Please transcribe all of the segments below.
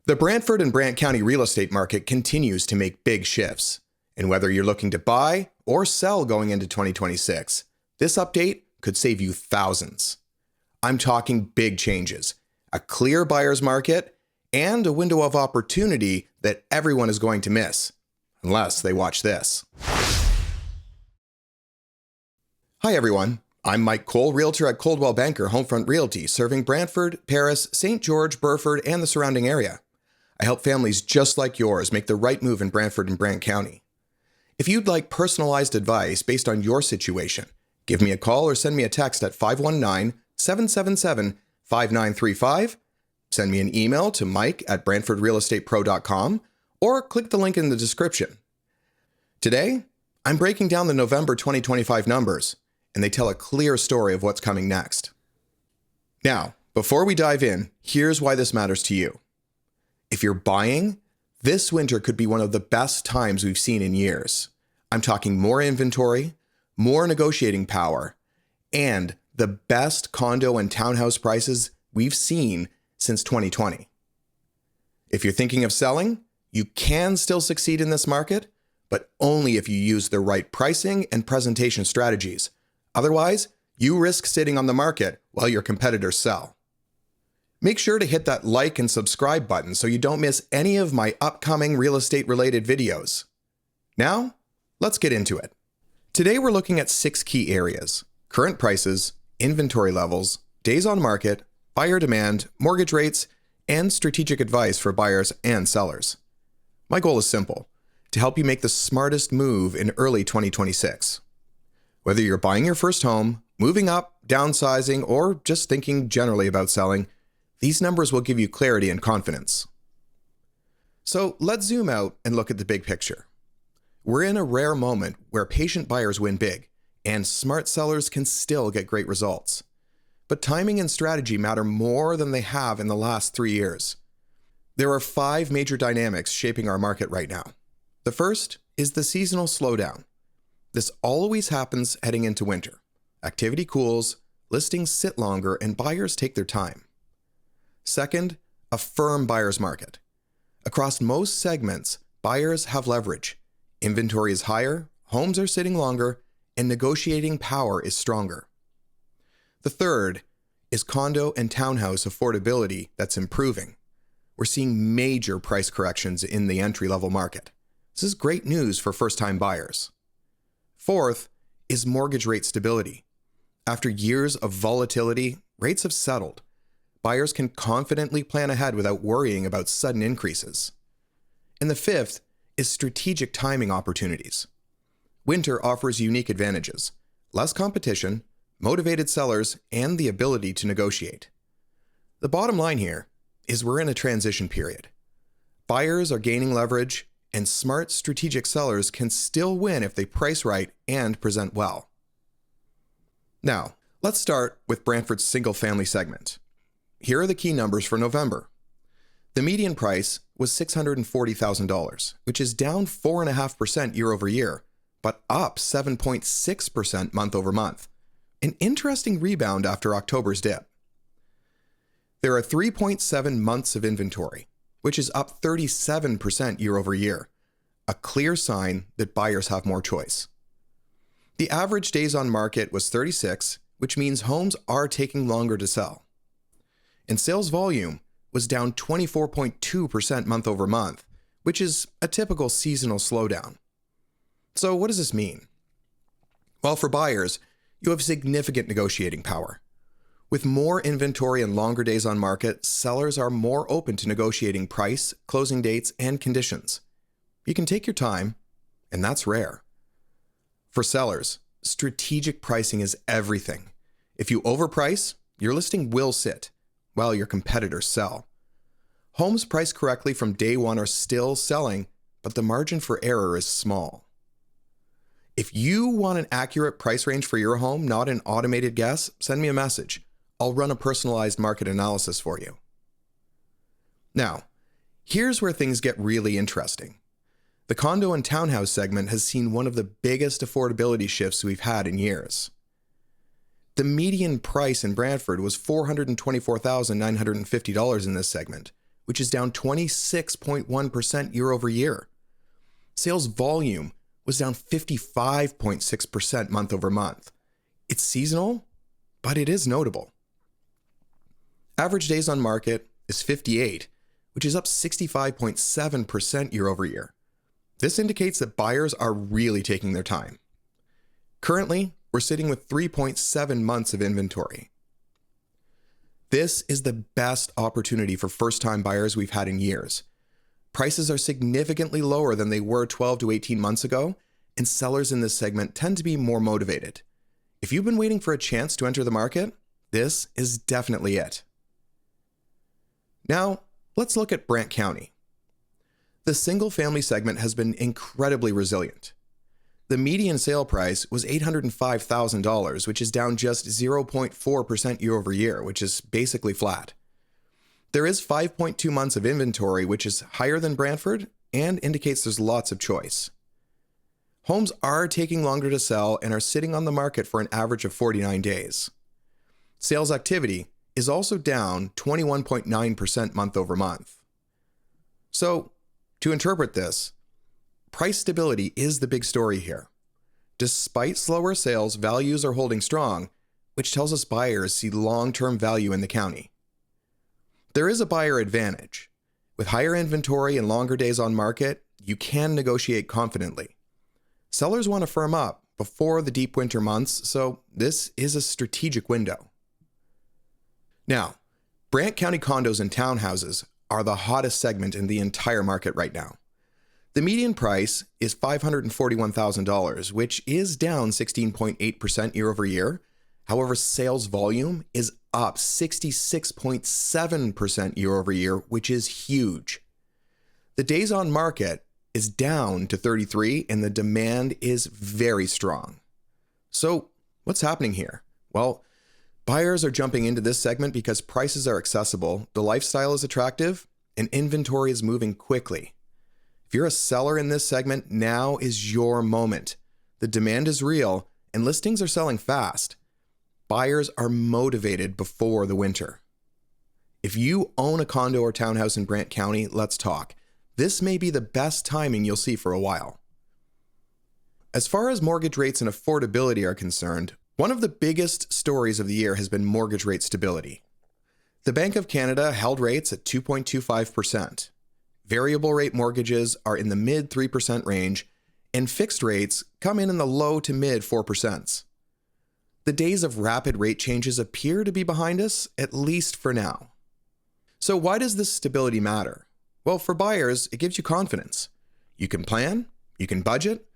The Brantford and Brant County real estate market continues to make big shifts. And whether you're looking to buy or sell going into 2026, this update could save you thousands. I'm talking big changes, a clear buyer's market, and a window of opportunity that everyone is going to miss, unless they watch this. Hi everyone, I'm Mike Cole, realtor at Coldwell Banker Homefront Realty, serving Brantford, Paris, St. George, Burford, and the surrounding area. I help families just like yours make the right move in Brantford and Brant County. If you'd like personalized advice based on your situation, give me a call or send me a text at 519-777-5935, send me an email to mike@brantfordrealestatepro.com, or click the link in the description. Today, I'm breaking down the November 2025 numbers, and they tell a clear story of what's coming next. Now, before we dive in, here's why this matters to you. If you're buying, this winter could be one of the best times we've seen in years. I'm talking more inventory, more negotiating power, and the best condo and townhouse prices we've seen since 2020. If you're thinking of selling, you can still succeed in this market, but only if you use the right pricing and presentation strategies. Otherwise, you risk sitting on the market while your competitors sell. Make sure to hit that like and subscribe button so you don't miss any of my upcoming real estate related videos. Now, let's get into it. Today we're looking at 6 key areas: current prices, inventory levels, days on market, buyer demand, mortgage rates, and strategic advice for buyers and sellers. My goal is simple: to help you make the smartest move in early 2026. Whether you're buying your first home, moving up, downsizing, or just thinking generally about selling, these numbers will give you clarity and confidence. So let's zoom out and look at the big picture. We're in a rare moment where patient buyers win big, and smart sellers can still get great results. But timing and strategy matter more than they have in the last 3 years. There are 5 major dynamics shaping our market right now. The first is the seasonal slowdown. This always happens heading into winter. Activity cools, listings sit longer, and buyers take their time. Second, a firm buyer's market. Across most segments, buyers have leverage. Inventory is higher, homes are sitting longer, and negotiating power is stronger. The third is condo and townhouse affordability that's improving. We're seeing major price corrections in the entry-level market. This is great news for first-time buyers. Fourth is mortgage rate stability. After years of volatility, rates have settled. Buyers can confidently plan ahead without worrying about sudden increases. And the fifth is strategic timing opportunities. Winter offers unique advantages: less competition, motivated sellers, and the ability to negotiate. The bottom line here is we're in a transition period. Buyers are gaining leverage, and smart strategic sellers can still win if they price right and present well. Now, let's start with Brantford's single-family segment. Here are the key numbers for November. The median price was $640,000, which is down 4.5% year over year, but up 7.6% month over month. An interesting rebound after October's dip. There are 3.7 months of inventory, which is up 37% year over year, a clear sign that buyers have more choice. The average days on market was 36, which means homes are taking longer to sell. And sales volume was down 24.2% month over month, which is a typical seasonal slowdown. So what does this mean? Well, for buyers, you have significant negotiating power. With more inventory and longer days on market, sellers are more open to negotiating price, closing dates, and conditions. You can take your time, and that's rare. For sellers, strategic pricing is everything. If you overprice, your listing will sit, while your competitors sell. Homes priced correctly from day one are still selling, but the margin for error is small. If you want an accurate price range for your home, not an automated guess, send me a message. I'll run a personalized market analysis for you. Now, here's where things get really interesting. The condo and townhouse segment has seen one of the biggest affordability shifts we've had in years. The median price in Brantford was $424,950 in this segment, which is down 26.1% year over year. Sales volume was down 55.6% month over month. It's seasonal, but it is notable. Average days on market is 58, which is up 65.7% year over year. This indicates that buyers are really taking their time. Currently, we're sitting with 3.7 months of inventory. This is the best opportunity for first-time buyers we've had in years. Prices are significantly lower than they were 12 to 18 months ago, and sellers in this segment tend to be more motivated. If you've been waiting for a chance to enter the market, this is definitely it. Now, let's look at Brant County. The single-family segment has been incredibly resilient. The median sale price was $805,000, which is down just 0.4% year over year, which is basically flat. There is 5.2 months of inventory, which is higher than Brantford and indicates there's lots of choice. Homes are taking longer to sell and are sitting on the market for an average of 49 days. Sales activity is also down 21.9% month over month. So, to interpret this, price stability is the big story here. Despite slower sales, values are holding strong, which tells us buyers see long-term value in the county. There is a buyer advantage. With higher inventory and longer days on market, you can negotiate confidently. Sellers want to firm up before the deep winter months, so this is a strategic window. Now, Brant County condos and townhouses are the hottest segment in the entire market right now. The median price is $541,000, which is down 16.8% year over year. However, sales volume is up 66.7% year over year, which is huge. The days on market is down to 33, and the demand is very strong. So, what's happening here? Well, buyers are jumping into this segment because prices are accessible, the lifestyle is attractive, and inventory is moving quickly. If you're a seller in this segment, now is your moment. The demand is real, and listings are selling fast. Buyers are motivated before the winter. If you own a condo or townhouse in Brant County, let's talk. This may be the best timing you'll see for a while. As far as mortgage rates and affordability are concerned, one of the biggest stories of the year has been mortgage rate stability. The Bank of Canada held rates at 2.25%. Variable rate mortgages are in the mid 3% range, and fixed rates come in the low to mid 4%. The days of rapid rate changes appear to be behind us, at least for now. So why does this stability matter? Well, for buyers, it gives you confidence. You can plan, you can budget,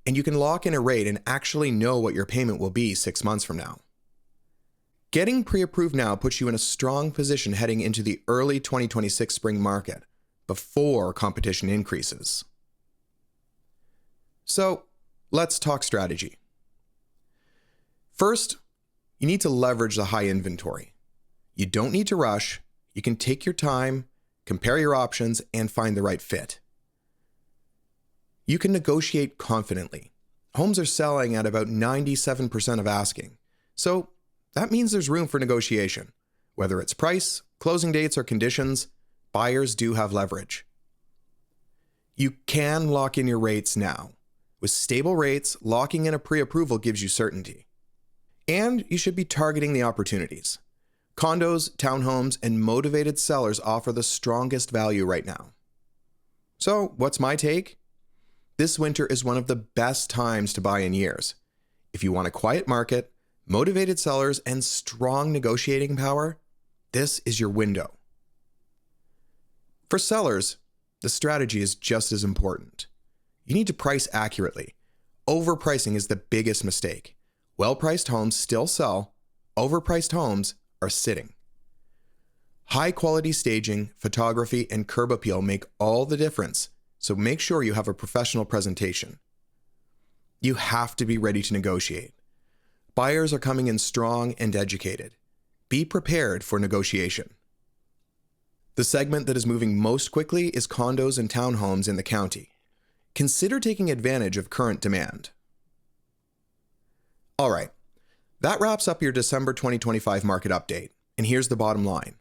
and you can lock in a rate and actually know what your payment will be 6 months from now. Getting pre-approved now puts you in a strong position heading into the early 2026 spring market, before competition increases. So, let's talk strategy. First, you need to leverage the high inventory. You don't need to rush. You can take your time, compare your options, and find the right fit. You can negotiate confidently. Homes are selling at about 97% of asking. So, that means there's room for negotiation. Whether it's price, closing dates, or conditions, buyers do have leverage. You can lock in your rates now. With stable rates, locking in a pre-approval gives you certainty. And you should be targeting the opportunities. Condos, townhomes, and motivated sellers offer the strongest value right now. So, what's my take? This winter is one of the best times to buy in years. If you want a quiet market, motivated sellers, and strong negotiating power, this is your window. For sellers, the strategy is just as important. You need to price accurately. Overpricing is the biggest mistake. Well-priced homes still sell. Overpriced homes are sitting. High-quality staging, photography, and curb appeal make all the difference, so make sure you have a professional presentation. You have to be ready to negotiate. Buyers are coming in strong and educated. Be prepared for negotiation. The segment that is moving most quickly is condos and townhomes in the county. Consider taking advantage of current demand. All right, that wraps up your December 2025 market update, and here's the bottom line.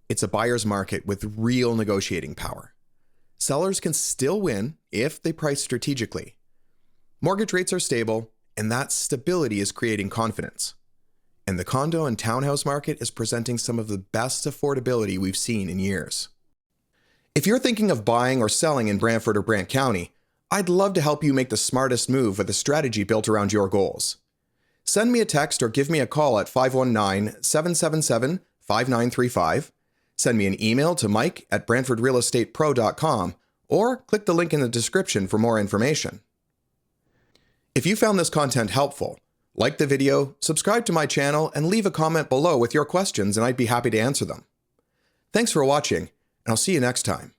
It's a buyer's market with real negotiating power. Sellers can still win if they price strategically. Mortgage rates are stable, and that stability is creating confidence. And the condo and townhouse market is presenting some of the best affordability we've seen in years. If you're thinking of buying or selling in Brantford or Brant County, I'd love to help you make the smartest move with a strategy built around your goals. Send me a text or give me a call at 519-777-5935. Send me an email to mike@brantfordrealestatepro.com or click the link in the description for more information. If you found this content helpful, like the video, subscribe to my channel, and leave a comment below with your questions, and I'd be happy to answer them. Thanks for watching, and I'll see you next time.